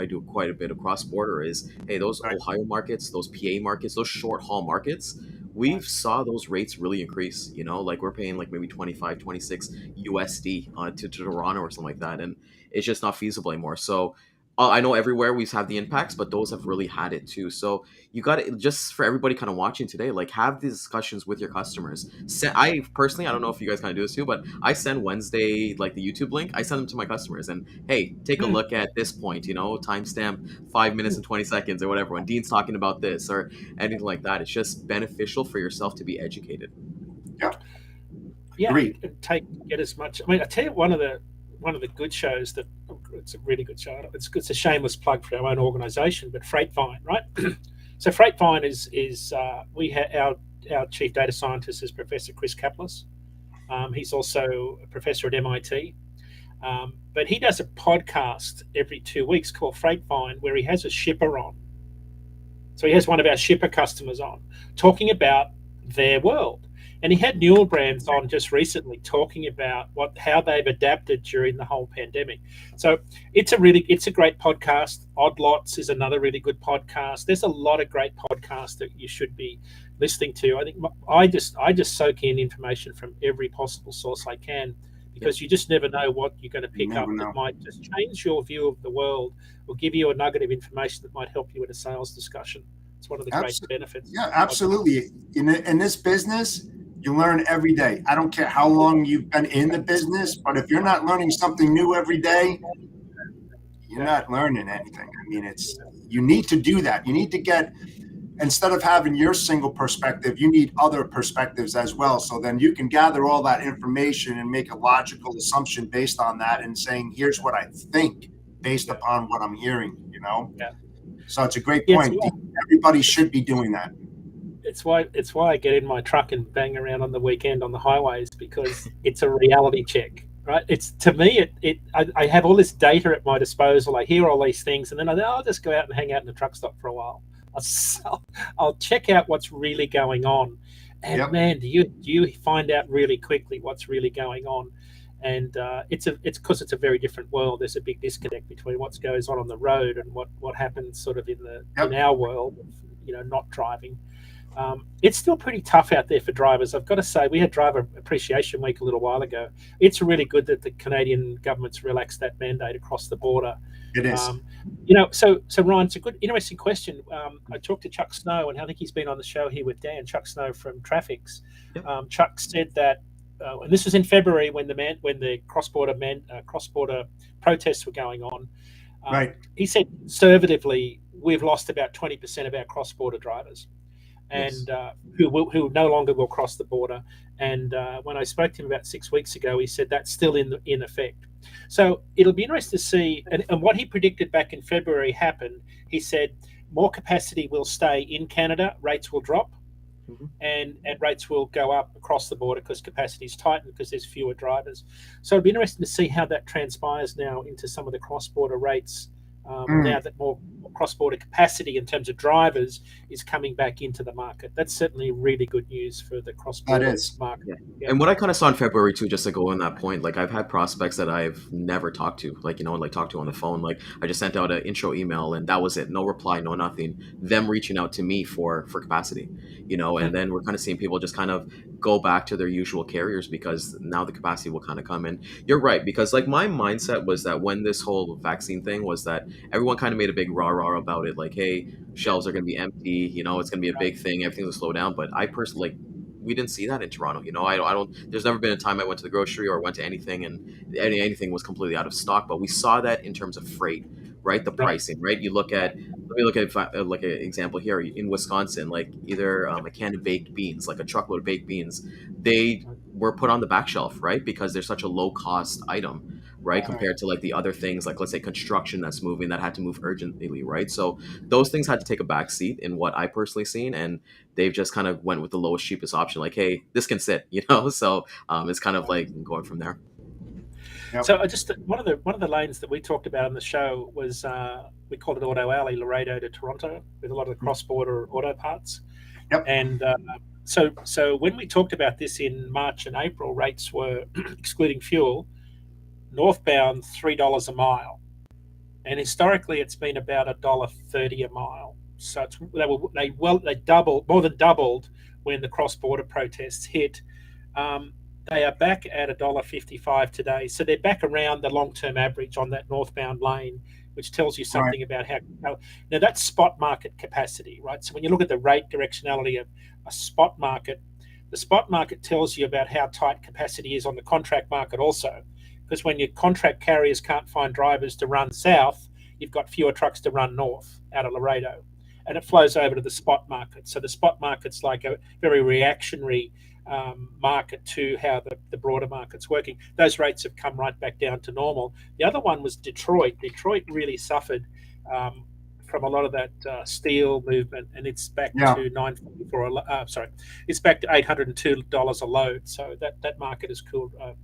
do quite a bit of cross border, is, hey, those Ohio markets, those PA markets, those short haul markets, we've saw those rates really increase. Like we're paying like maybe 25, 26 USD to Toronto or something like that. And it's just not feasible anymore. So I know everywhere we've had the impacts, but those have really had it too. So you got to, just for everybody kind of watching today, like have these discussions with your customers. I personally, I don't know if you guys kind of do this too, but I send Wednesday, like the YouTube link, I send them to my customers and, hey, take a look at this point, timestamp 5 minutes and 20 seconds or whatever, when Dean's talking about this or anything like that. It's just beneficial for yourself to be educated. Yeah. Get as much. I mean, I tell you, one of the good shows that it's a really good show. It's a shameless plug for our own organisation, but Freightvine, right? So Freightvine is we have our chief data scientist is Professor Chris Kaplis. He's also a professor at MIT, but he does a podcast every 2 weeks called Freightvine, where he has a shipper on. So he has one of our shipper customers on, talking about their world. And he had Newell Brands on just recently talking about how they've adapted during the whole pandemic. So it's a great podcast. Odd Lots is another really good podcast. There's a lot of great podcasts that you should be listening to. I think I just soak in information from every possible source I can, because you just never know what you're going to pick up that might just change your view of the world or give you a nugget of information that might help you in a sales discussion. It's one of the great benefits. Yeah, absolutely. In this business, you learn every day. I don't care how long you've been in the business, but if you're not learning something new every day, you're not learning anything. I mean, You need to do that. You need to get, instead of having your single perspective, you need other perspectives as well. So then you can gather all that information and make a logical assumption based on that and saying, here's what I think based upon what I'm hearing, you know? Yeah. So it's a great point. Everybody should be doing that. It's why I get in my truck and bang around on the weekend on the highways, because it's a reality check, right? It's, to me, I have all this data at my disposal. I hear all these things, and then I'll just go out and hang out in the truck stop for a while. I'll check out what's really going on, and man, do you find out really quickly what's really going on. And it's because it's a very different world. There's a big disconnect between what goes on the road and what happens sort of in our world, you know, not driving. It's still pretty tough out there for drivers. I've got to say, we had Driver Appreciation Week a little while ago. It's really good that the Canadian government's relaxed that mandate across the border. It is. You know, so Ryan, it's a good, interesting question. I talked to Chuck Snow, and I think he's been on the show here with Dan. Chuck Snow from Traffics. Chuck said that, and this was in February when the cross-border protests were going on. Right. He said conservatively, we've lost about 20% of our cross-border drivers, and who no longer will cross the border. And when I spoke to him about 6 weeks ago, he said that's still in effect. So it'll be interesting to see. And what he predicted back in February happened. He said more capacity will stay in Canada, rates will drop, and rates will go up across the border because capacity is tightened because there's fewer drivers. So it'll be interesting to see how that transpires now into some of the cross-border rates. Now that more cross-border capacity in terms of drivers is coming back into the market. That's certainly really good news for the cross-border market. Yeah. Yeah. And what I kind of saw in February too, just to go on that point, like I've had prospects that I've never talked to, like, you know, like talked to on the phone. Like I just sent out an intro email and that was it. No reply, no nothing. Them reaching out to me for capacity, you know, and then we're kind of seeing people just kind of go back to their usual carriers because now the capacity will kind of come in. You're right, because like my mindset was that when this whole vaccine thing was that everyone kind of made a big rah-rah about it, like, hey, shelves are going to be empty, you know, it's going to be a big thing, everything will slow down. But I personally, like, we didn't see that in Toronto, you know. I don't there's never been a time I went to the grocery or went to anything and anything was completely out of stock. But we saw that in terms of freight, right? The pricing, right? You look at, let me look at like an example here in Wisconsin, like either a can of baked beans, like a truckload of baked beans, they were put on the back shelf, right? Because they're such a low cost item, right? Compared to like the other things, like let's say construction that's moving, that had to move urgently, right? So those things had to take a back seat in what I personally seen, and they've just kind of went with the lowest, cheapest option, like, hey, this can sit, you know. So it's kind of like going from there. Yep. So one of the lanes that we talked about on the show was we called it Auto Alley, Laredo to Toronto, with a lot of the cross-border auto parts. Yep. And so when we talked about this in March and April, rates were excluding fuel, northbound $3 a mile, and historically it's been about $1.30 a mile. So they doubled, more than doubled when the cross-border protests hit. They are back at $1.55 today. So they're back around the long-term average on that northbound lane, which tells you something about how now that's spot market capacity, right? So when you look at the rate directionality of a spot market, the spot market tells you about how tight capacity is on the contract market also, because when your contract carriers can't find drivers to run south, you've got fewer trucks to run north out of Laredo, and it flows over to the spot market. So the spot market's like a very reactionary market to how the broader market's working. Those rates have come right back down to normal. The other one was Detroit. Detroit really suffered from a lot of that steel movement, and it's back to $944. It's back to $802 a load. So that market has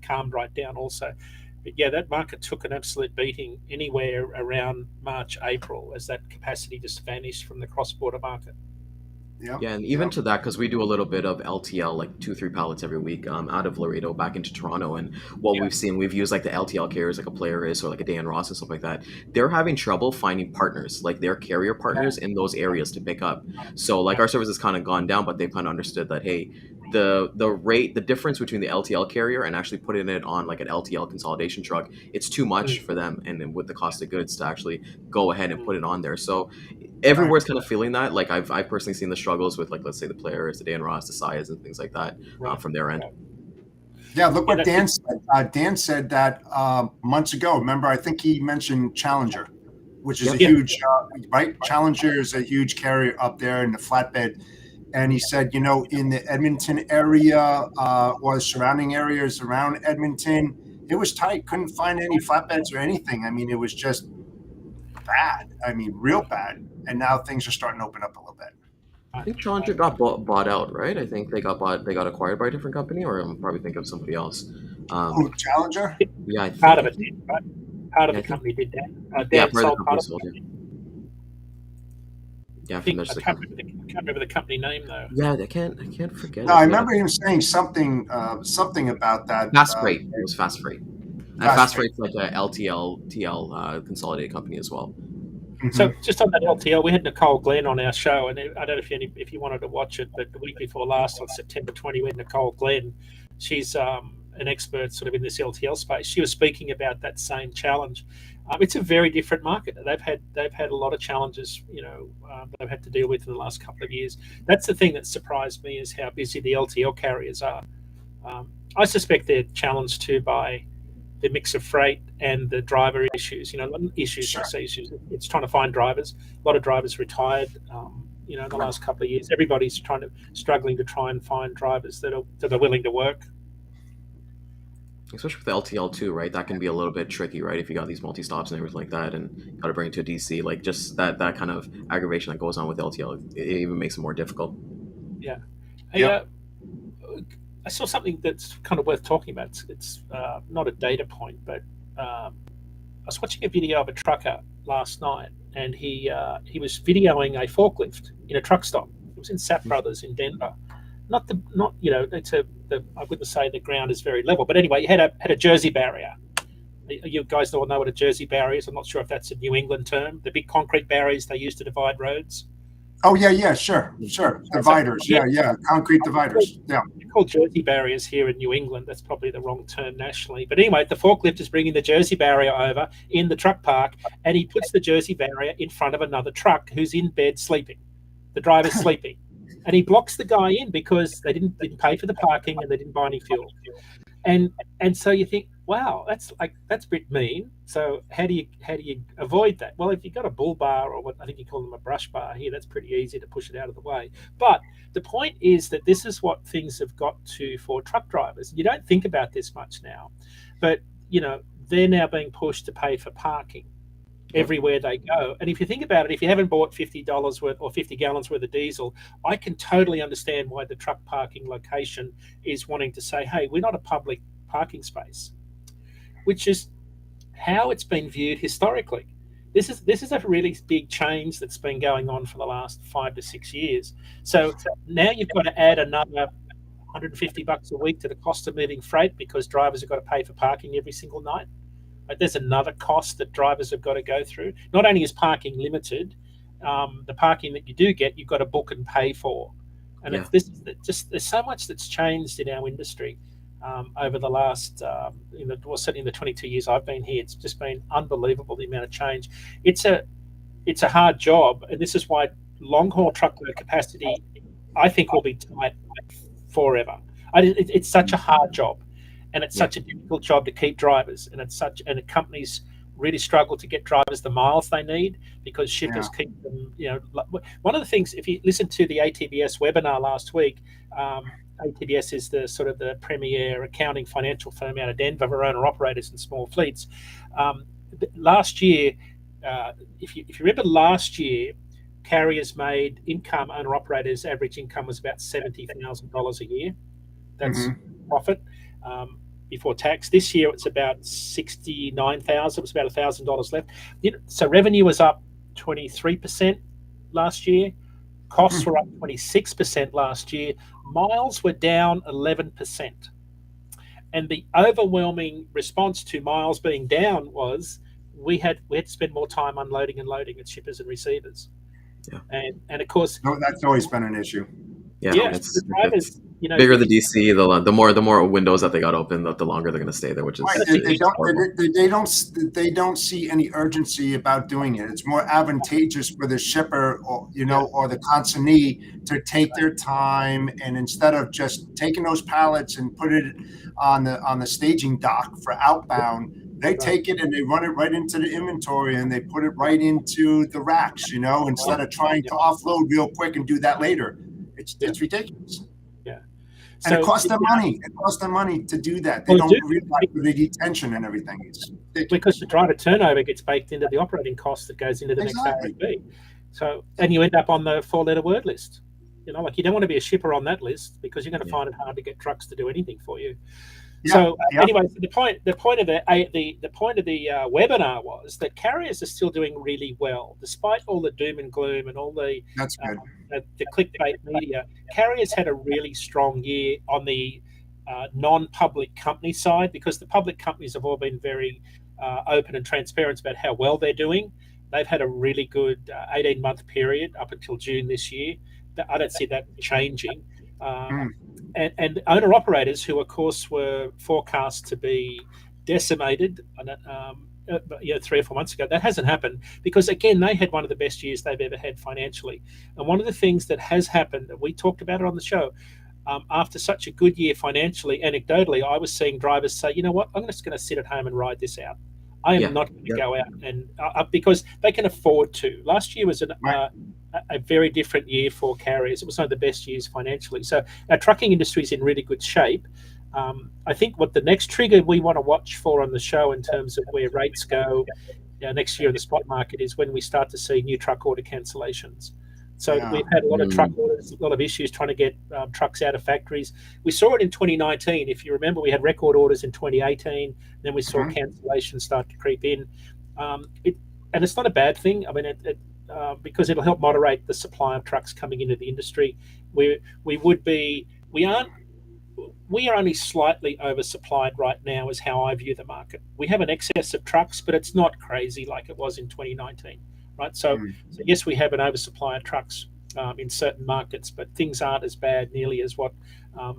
calmed right down also. But yeah, that market took an absolute beating anywhere around March, April, as that capacity just vanished from the cross-border market. Yeah, and even to that, because we do a little bit of LTL, like 2-3 pallets every week, out of Laredo back into Toronto, and what we've seen, we've used like the LTL carriers, like a Polaris or like a Dan Ross and stuff like that. They're having trouble finding partners, like their carrier partners in those areas to pick up. So like our service has kind of gone down, but they've kind of understood that, hey, the rate, the difference between the LTL carrier and actually putting it on like an LTL consolidation truck, it's too much for them, and then with the cost of goods to actually go ahead and put it on there. So everywhere's kind of feeling that. Like I've personally seen the struggles with, like, let's say the Polaris, the Dan Ross, the Sayas, and things like that from their end. Yeah, look what Dan said. Dan said that months ago. Remember, I think he mentioned Challenger. which is a huge, right? Challenger is a huge carrier up there in the flatbed. And he said, you know, in the Edmonton area or the surrounding areas around Edmonton, it was tight. Couldn't find any flatbeds or anything. I mean, it was just bad. I mean, real bad. And now things are starting to open up a little bit. I think Challenger got bought out, right? I think they got acquired by a different company, or I'm probably thinking of somebody else. Challenger? Yeah, part of it did, right? Part of the company did that. Yeah, part of the company sold it. Yeah, I can't remember the company name though. Yeah, I can't forget. No, I remember him saying something about that. Fast Freight. It was Fast Freight. And Fast Freight's like a TL consolidated company as well. Mm-hmm. So just on that LTL, we had Nicole Glenn on our show, and I don't know if you wanted to watch it, but the week before last, on September 20, we had Nicole Glenn. She's an expert sort of in this LTL space. She was speaking about that same challenge. It's a very different market. They've had a lot of challenges, they've had to deal with in the last couple of years. That's the thing that surprised me, is how busy the LTL carriers are. I suspect they're challenged too by the mix of freight and the driver issues. Issues. I say issues. It's trying to find drivers. A lot of drivers retired. In the last couple of years, everybody's struggling to try and find drivers that are willing to work. Especially with the LTL too, right? That can be a little bit tricky, right? If you got these multi-stops and everything like that, and got to bring it to a DC, like just that kind of aggravation that goes on with LTL, it even makes it more difficult. Yeah. Yep. I saw something that's kind of worth talking about. It's not a data point, but I was watching a video of a trucker last night, and he was videoing a forklift in a truck stop. It was in Sapp Brothers in Denver. I wouldn't say the ground is very level, but anyway, he had a jersey barrier. You guys all know what a jersey barrier is. I'm not sure if that's a New England term. The big concrete barriers they use to divide roads. Oh yeah, sure. Dividers, yeah, concrete dividers. Yeah, they're called jersey barriers here in New England. That's probably the wrong term nationally. But anyway, the forklift is bringing the jersey barrier over in the truck park, and he puts the jersey barrier in front of another truck who's in bed sleeping. The driver's sleeping. And he blocks the guy in because they didn't pay for the parking and they didn't buy any fuel. And so you think, wow, that's a bit mean. So how do you avoid that? Well, if you've got a bull bar, or what I think you call them a brush bar here, that's pretty easy to push it out of the way. But the point is that this is what things have got to for truck drivers. You don't think about this much now, but they're now being pushed to pay for parking everywhere they go. And if you think about it, if you haven't bought $50 worth or 50 gallons worth of diesel, I can totally understand why the truck parking location is wanting to say, hey, we're not a public parking space, which is how it's been viewed historically. This is a really big change that's been going on for the last 5 to 6 years. So now you've got to add another $150 a week to the cost of moving freight, because drivers have got to pay for parking every single night. There's another cost that drivers have got to go through. Not only is parking limited, the parking that you do get, you've got to book and pay for. And there's so much that's changed in our industry over the last, certainly in the 22 years I've been here. It's just been unbelievable, the amount of change. It's a hard job, and this is why long haul truckload capacity, I think, will be tight forever. It's such a hard job. And it's such a difficult job to keep drivers, and the companies really struggle to get drivers the miles they need, because shippers keep them. One of the things, if you listen to the ATBS webinar last week, ATBS is the premier accounting financial firm out of Denver for owner operators and small fleets. Last year, if you remember, last year, carriers made owner operators average income was about $70,000 a year. That's profit. Before tax. This year it's about $69,000. It's about $1,000 left. So revenue was up 23% last year. Costs were up 26% last year. Miles were down 11%. And the overwhelming response to miles being down was we had to spend more time unloading and loading at shippers and receivers. Yeah. And of course, that's always been an issue. It's bigger the DC, the more windows that they got open, the longer they're going to stay there. Which is they don't see any urgency about doing it. It's more advantageous for the shipper, or the consignee, to take their time, and instead of just taking those pallets and put it on the staging dock for outbound, They take it and they run it right into the inventory and they put it right into the racks, instead of trying to offload real quick and do that later. It's ridiculous. Yeah. And it costs them money. It costs them money to do that. They don't realize the detention and everything. It's ridiculous. Because the driver turnover gets baked into the operating cost that goes into the next RFP. So, and you end up on the 4-letter word list. You don't want to be a shipper on that list because you're going to find it hard to get trucks to do anything for you. Anyway, the point of the webinar was that carriers are still doing really well, despite all the doom and gloom and all the clickbait media. Carriers had a really strong year on the non-public company side because the public companies have all been very open and transparent about how well they're doing. They've had a really good 18-month period up until June this year. I don't see that changing. And owner-operators who, of course, were forecast to be decimated 3 or 4 months ago, that hasn't happened because, again, they had one of the best years they've ever had financially. And one of the things that has happened, we talked about it on the show, after such a good year financially, anecdotally, I was seeing drivers say, you know what, I'm just going to sit at home and ride this out. I am not going to go out and because they can afford to. Last year was a very different year for carriers. It was one of the best years financially. So our trucking industry is in really good shape. I think what the next trigger we want to watch for on the show in terms of where rates go next year in the spot market is when we start to see new truck order cancellations. So we've had a lot of truck orders, a lot of issues trying to get trucks out of factories. We saw it in 2019. If you remember, we had record orders in 2018. Then we saw cancellations start to creep in. And it's not a bad thing. I mean, because it'll help moderate the supply of trucks coming into the industry. We are only slightly oversupplied right now is how I view the market. We have an excess of trucks, but it's not crazy like it was in 2019, right? So yes, we have an oversupply of trucks in certain markets, but things aren't as bad nearly as what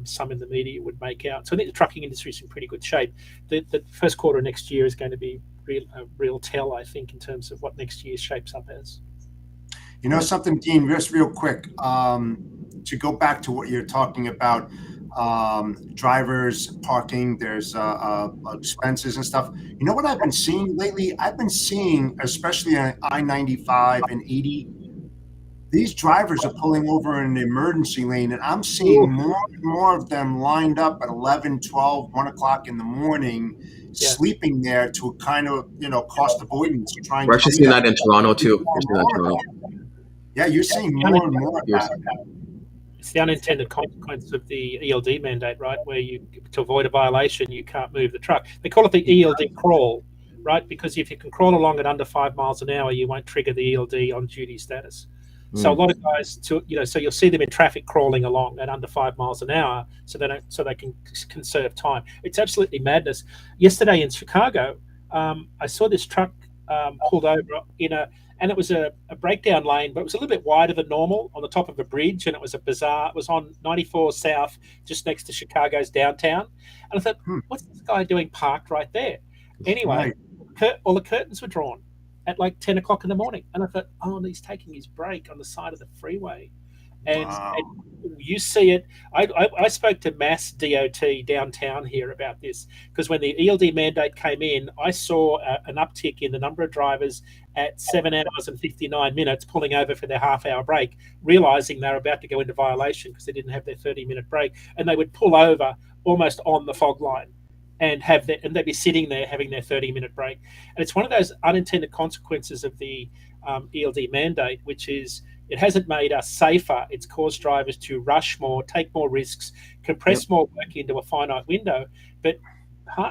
some in the media would make out. So I think the trucking industry is in pretty good shape. The first quarter of next year is going to be a real tell, I think, in terms of what next year shapes up as. You know something, Dean, just real quick, to go back to what you're talking about, drivers, parking, there's expenses and stuff. You know what I've been seeing lately? I've been seeing, especially on I-95 and 80, these drivers are pulling over in the emergency lane, and I'm seeing more and more of them lined up at 11, 12, 1 o'clock in the morning, sleeping there to kind of, cost avoidance. We're actually seeing that in Toronto, too. Yeah, you're seeing more and more of that. It's the unintended consequence of the ELD mandate, right? Where to avoid a violation, you can't move the truck. They call it the ELD crawl, right? Because if you can crawl along at under 5 miles an hour, you won't trigger the ELD on duty status. So a lot of guys, so you'll see them in traffic crawling along at under 5 miles an hour, so they can conserve time. It's absolutely madness. Yesterday in Chicago, I saw this truck pulled over and it was a breakdown lane, but it was a little bit wider than normal on the top of a bridge, and it was a bizarre. It was on 94 South, just next to Chicago's downtown. And I thought, what's this guy doing parked right there? Anyway, all the curtains were drawn at like 10 o'clock in the morning. And I thought, he's taking his break on the side of the freeway. And you see it. I spoke to Mass DOT downtown here about this, because when the ELD mandate came in, I saw an uptick in the number of drivers at 7 hours and 59 minutes pulling over for their half-hour break, realizing they were about to go into violation because they didn't have their 30-minute break. And they would pull over almost on the fog line and they'd be sitting there having their 30-minute break. And it's one of those unintended consequences of the ELD mandate, which is it hasn't made us safer. It's caused drivers to rush more, take more risks, compress more work into a finite window. But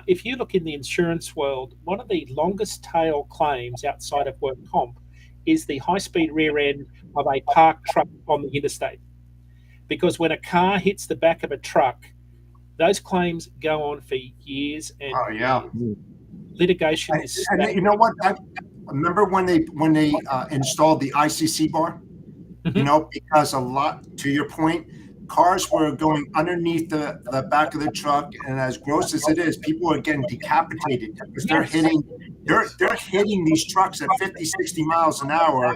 if you look in the insurance world, one of the longest tail claims outside of work comp is the high-speed rear end of a parked truck on the interstate. Because when a car hits the back of a truck, those claims go on for years, and litigation is. And you know what? I remember when they installed the ICC bar. Because a lot, to your point, cars were going underneath the back of the truck, and as gross as it is, people are getting decapitated because they're hitting these trucks at 50, 60 miles an hour.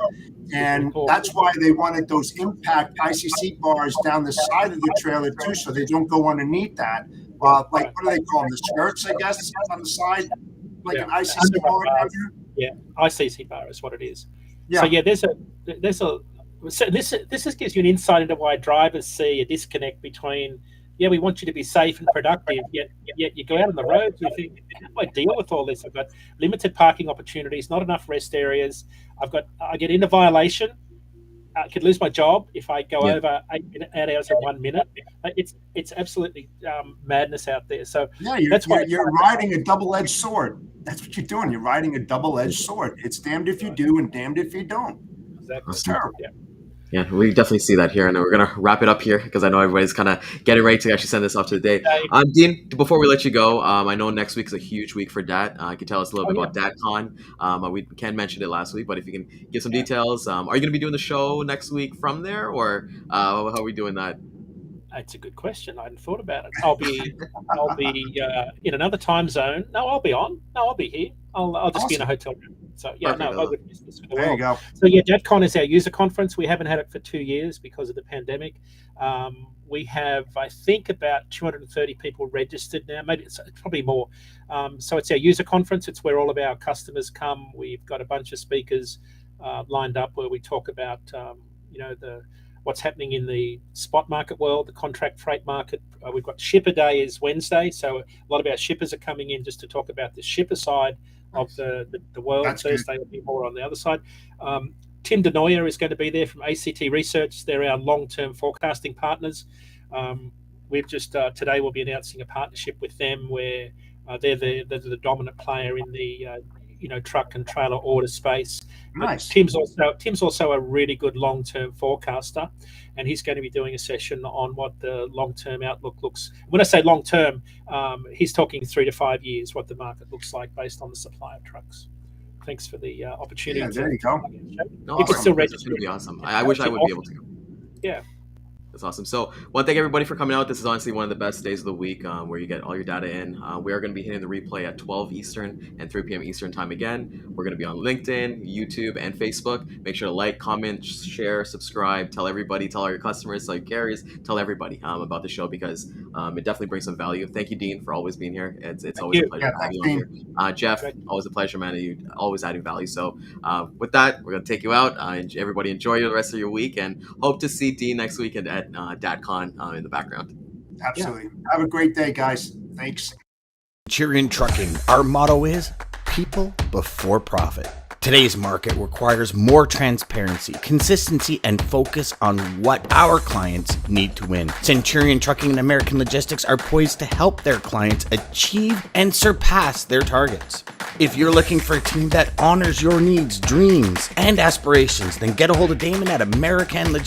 And that's why they wanted those impact ICC bars down the side of the trailer too, so they don't go underneath that. Like, what do they call them? The skirts, I guess, on the side. like Yeah. an ICC Underrun bar down bars. here? Yeah, ICC bar is what it is. Yeah. So yeah, so this gives you an insight into why drivers see a disconnect between, yeah, we want you to be safe and productive, yet you go out on the road, you think, how do I deal with all this? I've got limited parking opportunities, not enough rest areas. I get into violation. I could lose my job if I go over 8 hours and 1 minute. It's absolutely madness out there. So Yeah, that's why you're riding a double-edged sword. That's what you're doing. You're riding a double-edged sword. It's damned if you do and damned if you don't. exactly. It's terrible. Yeah, we definitely see that here, and we're gonna wrap it up here because I know everybody's kind of getting ready to actually send this off to the day. Dean, before we let you go, I know next week is a huge week for DAT. You can tell us a little bit about DATCon. We can mention it last week, but if you can give some details, are you gonna be doing the show next week from there, or how are we doing that? That's a good question. I hadn't thought about it. I'll be in another time zone. No, I'll be on. No, I'll be here. I'll just be in a hotel room. So yeah, Perfect. no, I wouldn't miss this for the There you world. go. So yeah, DATCon is our user conference. We haven't had it for 2 years because of the pandemic. We have, I think, about 230 people registered now. Maybe it's probably more. So it's our user conference. It's where all of our customers come. We've got a bunch of speakers lined up where we talk about what's happening in the spot market world, the contract freight market. We've got Shipper Day is Wednesday, so a lot of our shippers are coming in just to talk about the shipper side of the world. That's Thursday good. will be more on the other side. Tim DeNoyer is going to be there from ACT Research. They're our long-term forecasting partners. We've just today we'll be announcing a partnership with them where they're the dominant player in the truck and trailer order space. Nice. Tim's also a really good long-term forecaster, and he's going to be doing a session on what the long-term outlook looks. When I say long-term, he's talking 3 to 5 years, what the market looks like based on the supply of trucks. Thanks for the opportunity. Yeah, there you go. No, You can still It's register. gonna be awesome. I wish I would be able to go. Yeah. That's awesome. So, want to thank everybody for coming out. This is honestly one of the best days of the week where you get all your data in. We are going to be hitting the replay at 12 Eastern and 3 p.m. Eastern time again. We're going to be on LinkedIn, YouTube, and Facebook. Make sure to like, comment, share, subscribe, tell everybody, tell all your customers, tell your carriers, tell everybody about the show because it definitely brings some value. Thank you, Dean, for always being here. It's always a pleasure to have you on here. Jeff, always a pleasure, man. You always adding value. So, with that, we're going to take you out. Everybody enjoy the rest of your week and hope to see Dean next week at DATCon in the background. Absolutely. Yeah. Have a great day, guys. Thanks. Centurion Trucking. Our motto is people before profit. Today's market requires more transparency, consistency, and focus on what our clients need to win. Centurion Trucking and American Logistics are poised to help their clients achieve and surpass their targets. If you're looking for a team that honors your needs, dreams, and aspirations, then get a hold of Daman at American Logistics.